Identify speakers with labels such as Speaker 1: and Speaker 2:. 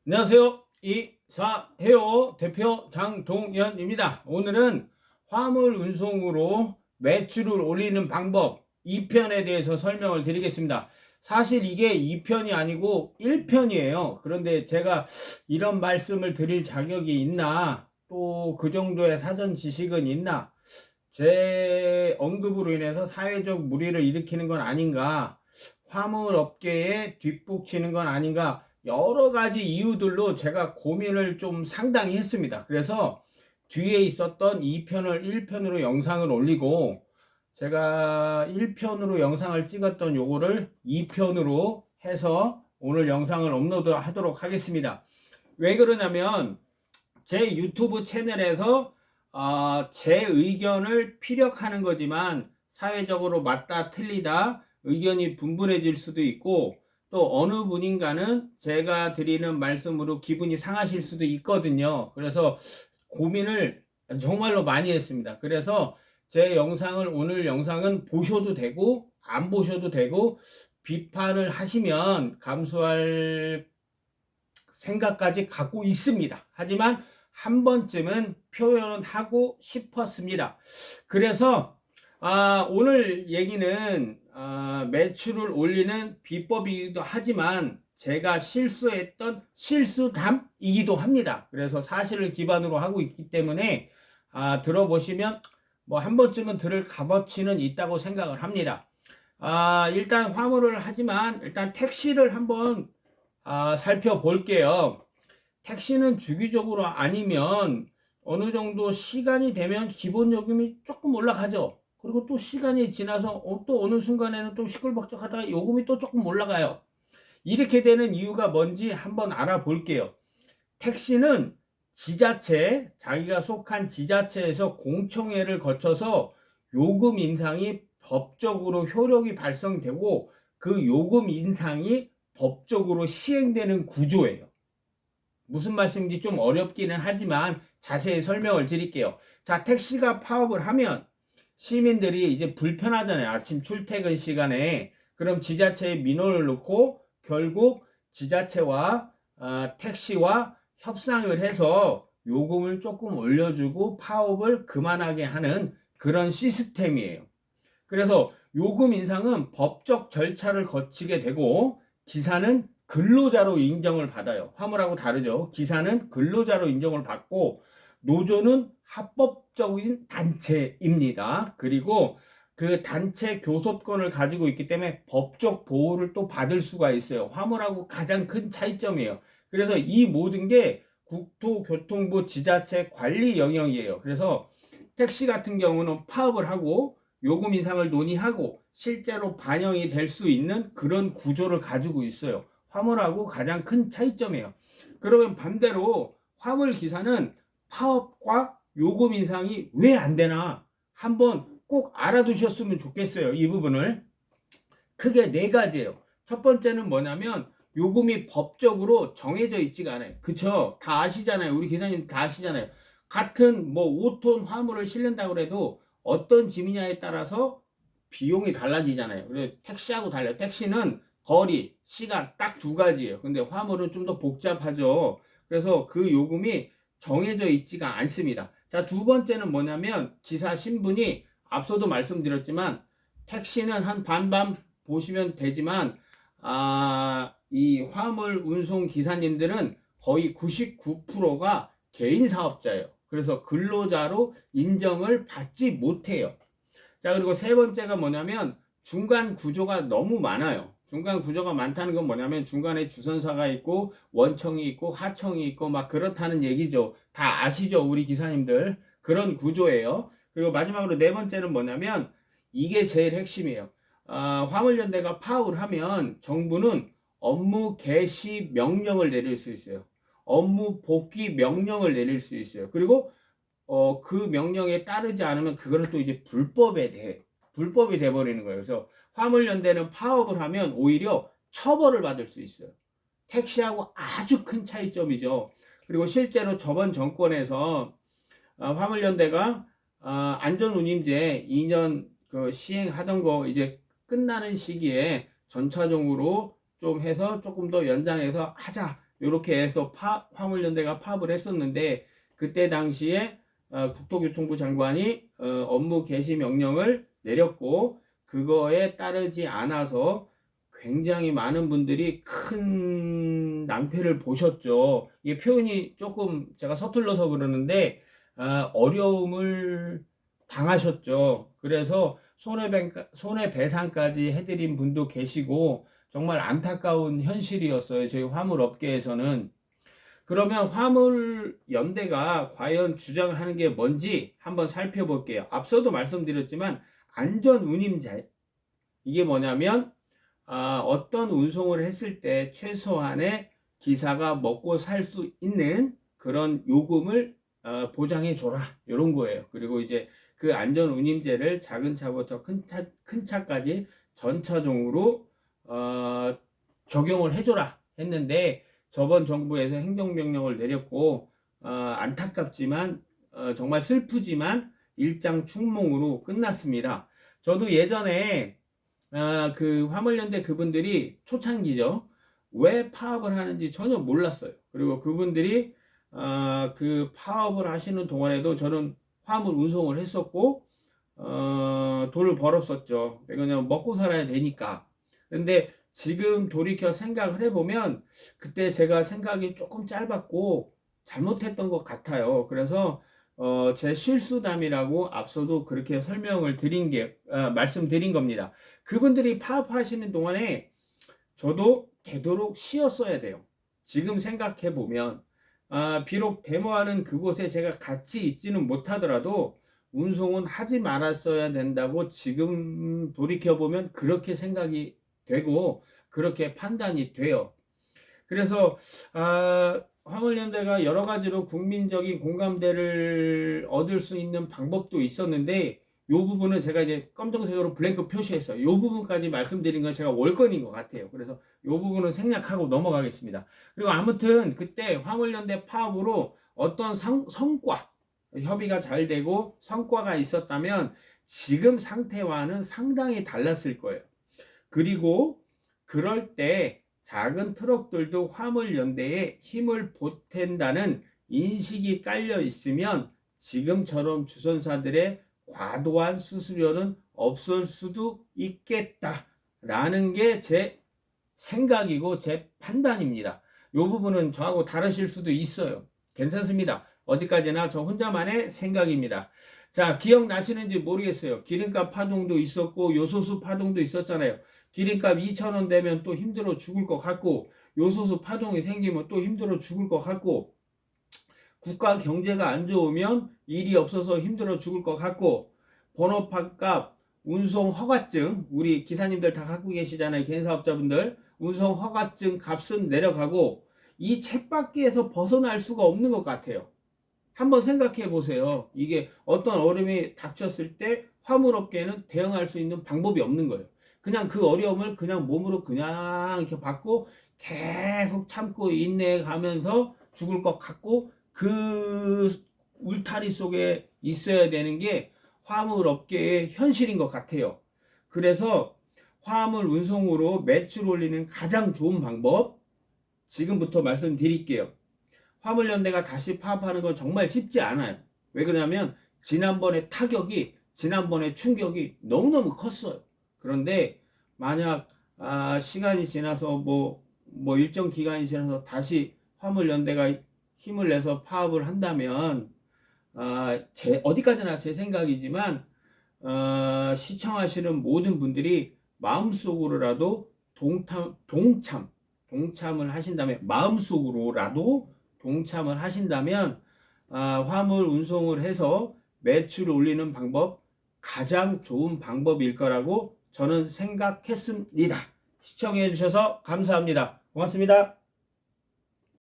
Speaker 1: 안녕하세요. 이사해요 대표 장동현입니다. 오늘은 화물 운송으로 매출을 올리는 방법 2편에 대해서 설명을 드리겠습니다. 사실 이게 2편이 아니고 1편이에요. 그런데 제가 이런 말씀을 드릴 자격이 있나, 또 그 정도의 사전 지식은 있나, 제 언급으로 인해서 사회적 물의를 일으키는 건 아닌가, 화물 업계에 뒷북치는 건 아닌가, 여러 가지 이유들로 제가 고민을 좀 상당히 했습니다. 그래서 뒤에 있었던 2편을 1편으로 영상을 올리고, 제가 1편으로 영상을 찍었던 요거를 2편으로 해서 오늘 영상을 업로드 하도록 하겠습니다. 왜 그러냐면 제 유튜브 채널에서 제 의견을 피력하는 거지만 사회적으로 맞다 틀리다 의견이 분분해질 수도 있고, 또 어느 분인가는 제가 드리는 말씀으로 기분이 상하실 수도 있거든요. 그래서 고민을 정말로 많이 했습니다. 그래서 제 영상을, 오늘 영상은 보셔도 되고 안 보셔도 되고, 비판을 하시면 감수할 생각까지 갖고 있습니다. 하지만 한 번쯤은 표현하고 싶었습니다. 그래서 오늘 얘기는 매출을 올리는 비법이기도 하지만 제가 실수했던 실수담이기도 합니다. 그래서 사실을 기반으로 하고 있기 때문에 들어보시면 뭐 한 번쯤은 들을 값어치는 있다고 생각을 합니다. 일단 화물을 하지만 일단 택시를 한번 살펴볼게요. 택시는 주기적으로 아니면 어느 정도 시간이 되면 기본 요금이 조금 올라가죠. 그리고 또 시간이 지나서 또 어느 순간에는 또 시끌벅적하다가 요금이 또 조금 올라가요. 이렇게 되는 이유가 뭔지 한번 알아볼게요. 택시는 지자체, 자기가 속한 지자체에서 공청회를 거쳐서 요금 인상이 법적으로 효력이 발생되고, 그 요금 인상이 법적으로 시행되는 구조예요. 무슨 말씀인지 좀 어렵기는 하지만 자세히 설명을 드릴게요. 자, 택시가 파업을 하면 시민들이 이제 불편하잖아요. 아침 출퇴근 시간에. 그럼 지자체에 민원을 넣고 결국 지자체와 택시와 협상을 해서 요금을 조금 올려주고 파업을 그만하게 하는 그런 시스템이에요. 그래서 요금 인상은 법적 절차를 거치게 되고, 기사는 근로자로 인정을 받아요. 화물하고 다르죠. 기사는 근로자로 인정을 받고, 노조는 합법적인 단체입니다. 그리고 그 단체 교섭권을 가지고 있기 때문에 법적 보호를 또 받을 수가 있어요. 화물하고 가장 큰 차이점이에요. 그래서 이 모든 게 국토교통부 지자체 관리 영역이에요. 그래서 택시 같은 경우는 파업을 하고 요금 인상을 논의하고 실제로 반영이 될 수 있는 그런 구조를 가지고 있어요. 화물하고 가장 큰 차이점이에요. 그러면 반대로 화물 기사는 파업과 요금 인상이 왜 안 되나 한번 꼭 알아두셨으면 좋겠어요. 이 부분을. 크게 네 가지예요. 첫 번째는 뭐냐면 요금이 법적으로 정해져 있지가 않아요. 그쵸? 다 아시잖아요. 우리 기사님 다 아시잖아요. 같은 뭐 5톤 화물을 실는다고 해도 어떤 짐이냐에 따라서 비용이 달라지잖아요. 그래서 택시하고 달라요. 택시는 거리, 시간 딱 두 가지예요. 근데 화물은 좀 더 복잡하죠. 그래서 그 요금이 정해져 있지가 않습니다. 자, 두 번째는 뭐냐면 기사 신분이, 앞서도 말씀드렸지만 택시는 한 반반 보시면 되지만 이 화물 운송 기사님들은 거의 99%가 개인 사업자예요. 그래서 근로자로 인정을 받지 못해요. 자, 그리고 세 번째가 뭐냐면 중간 구조가 너무 많아요. 중간 구조가 많다는 건 뭐냐면 중간에 주선사가 있고 원청이 있고 하청이 있고 막 그렇다는 얘기죠. 다 아시죠? 우리 기사님들. 그런 구조예요. 그리고 마지막으로 네 번째는 뭐냐면 이게 제일 핵심이에요. 화물연대가 파업을 하면 정부는 업무 개시 명령을 내릴 수 있어요. 업무 복귀 명령을 내릴 수 있어요. 그리고 그 명령에 따르지 않으면 그거는 또 이제 불법이 돼버리는 거예요. 그래서 화물연대는 파업을 하면 오히려 처벌을 받을 수 있어요. 택시하고 아주 큰 차이점이죠. 그리고 실제로 저번 정권에서 화물연대가 안전운임제 2년 그 시행하던 거 이제 끝나는 시기에 전차종으로 좀 해서 조금 더 연장해서 하자, 이렇게 해서 화물연대가 파업을 했었는데, 그때 당시에 국토교통부 장관이 업무 개시 명령을 내렸고, 그거에 따르지 않아서 굉장히 많은 분들이 큰 낭패를 보셨죠. 이게 표현이 조금 제가 서툴러서 그러는데 어려움을 당하셨죠. 그래서 손해배상까지 해드린 분도 계시고 정말 안타까운 현실이었어요. 저희 화물업계에서는. 그러면 화물연대가 과연 주장하는 게 뭔지 한번 살펴볼게요. 앞서도 말씀드렸지만 안전운임제, 이게 뭐냐면 어떤 운송을 했을 때 최소한의 기사가 먹고 살 수 있는 그런 요금을 보장해 줘라, 이런 거예요. 그리고 이제 그 안전운임제를 작은 차부터 큰 차까지 전차종으로 적용을 해줘라 했는데, 저번 정부에서 행정명령을 내렸고 안타깝지만 정말 슬프지만 일장춘몽으로 끝났습니다. 저도 예전에 그 화물연대 그분들이 초창기죠. 왜 파업을 하는지 전혀 몰랐어요. 그리고 그분들이 그 파업을 하시는 동안에도 저는 화물 운송을 했었고 돈을 벌었었죠. 왜냐면 먹고 살아야 되니까. 근데 지금 돌이켜 생각을 해보면 그때 제가 생각이 조금 짧았고 잘못했던 것 같아요. 그래서 제 실수담이라고 앞서도 그렇게 설명을 드린 게 말씀드린 겁니다. 그분들이 파업하시는 동안에 저도 되도록 쉬었어야 돼요. 지금 생각해 보면 비록 데모하는 그곳에 제가 같이 있지는 못하더라도 운송은 하지 말았어야 된다고 지금 돌이켜 보면 그렇게 생각이 되고 그렇게 판단이 돼요. 그래서 화물연대가 여러 가지로 국민적인 공감대를 얻을 수 있는 방법도 있었는데, 이 부분은 제가 이제 검정색으로 블랭크 표시했어요. 이 부분까지 말씀드린 건 제가 월권인 것 같아요. 그래서 이 부분은 생략하고 넘어가겠습니다. 그리고 아무튼 그때 화물연대 파업으로 어떤 성과, 협의가 잘 되고 성과가 있었다면 지금 상태와는 상당히 달랐을 거예요. 그리고 그럴 때 작은 트럭들도 화물연대에 힘을 보탠다는 인식이 깔려 있으면 지금처럼 주선사들의 과도한 수수료는 없을 수도 있겠다라는 게 제 생각이고 제 판단입니다. 이 부분은 저하고 다르실 수도 있어요. 괜찮습니다. 어디까지나 저 혼자만의 생각입니다. 자, 기억나시는지 모르겠어요. 기름값 파동도 있었고 요소수 파동도 있었잖아요. 기름값 2,000원 되면 또 힘들어 죽을 것 같고, 요소수 파동이 생기면 또 힘들어 죽을 것 같고, 국가 경제가 안 좋으면 일이 없어서 힘들어 죽을 것 같고, 번호판값, 운송 허가증, 우리 기사님들 다 갖고 계시잖아요. 개인사업자분들. 운송 허가증 값은 내려가고, 이 쳇바퀴에서 벗어날 수가 없는 것 같아요. 한번 생각해 보세요. 이게 어떤 어려움이 닥쳤을 때 화물업계는 대응할 수 있는 방법이 없는 거예요. 그냥 그 어려움을 그냥 몸으로 그냥 이렇게 받고 계속 참고 인내해 가면서 죽을 것 같고, 그 울타리 속에 있어야 되는 게 화물업계의 현실인 것 같아요. 그래서 화물 운송으로 매출 올리는 가장 좋은 방법 지금부터 말씀드릴게요. 화물연대가 다시 파업하는 건 정말 쉽지 않아요. 왜 그러냐면 지난번에 충격이 너무너무 컸어요. 그런데 만약 시간이 지나서 뭐 일정 기간이 지나서 다시 화물연대가 힘을 내서 파업을 한다면 어디까지나 제 생각이지만 시청하시는 모든 분들이 마음속으로라도 동참을 하신다면, 마음속으로라도 동참을 하신다면 화물 운송을 해서 매출을 올리는 방법, 가장 좋은 방법일 거라고 저는 생각했습니다. 시청해 주셔서 감사합니다. 고맙습니다.